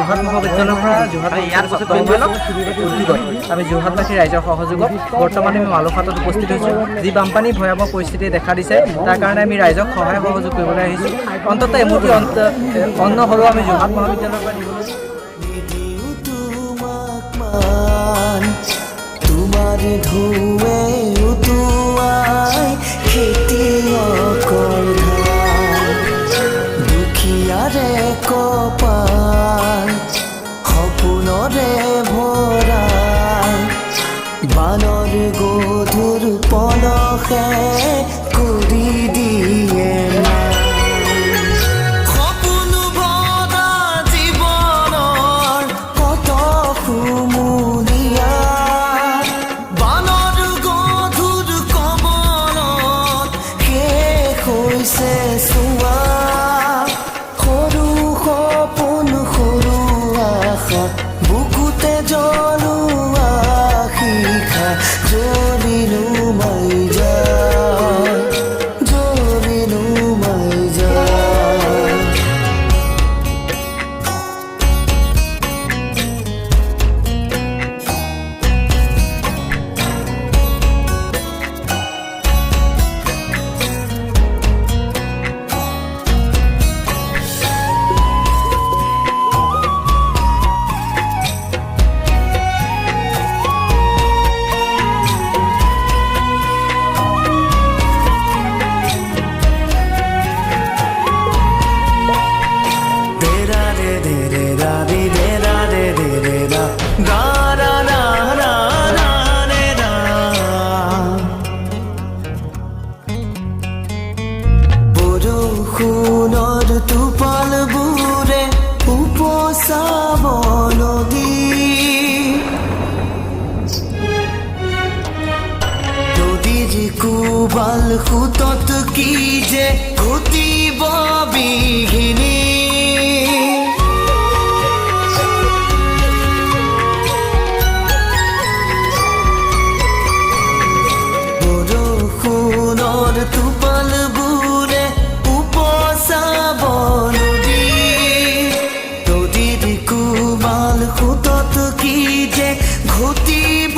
যোৰহাট মহাবিদ্যালয়ৰ পৰা যোৰহাট উদ্যোগত আমি যোৰহাটবাসী ৰাইজৰ সহযোগত বৰ্তমান আমি মালুফাটত উপস্থিত হৈছোঁ। যি বানপানী ভয়াৱহ পৰিস্থিতি দেখা দিছে তাৰ কাৰণে আমি ৰাইজক সহায় সহযোগ কৰিবলৈ আহিছোঁ। অন্ততঃ এমুঠি অন্ন হ'লেও আমি যোৰহাট মহাবিদ্যালয়ৰ পৰা নিবলৈ তোমাৰ ধুৱে উতুৱাই খেতিয়কৰ ধান দুখীয়াৰে কপাল সপোনৰে ভৰাই বানৰ গধুৰ পলসে কৰি দিয়ে বুকুতে জ্বলোৱা শিখা জ্বলিলো মাই যায় জ্বলিলো মাই যায় বৰষুণৰ টোপালবোৰে উপচাব নদী নদীৰ কোবাল সোঁতত কি যে ঘটিব বিঘিনি বৰষুণৰ টোপালবোৰে উপচাব নদী নদীৰ কোবাল সোঁতত কি যে ঘটিব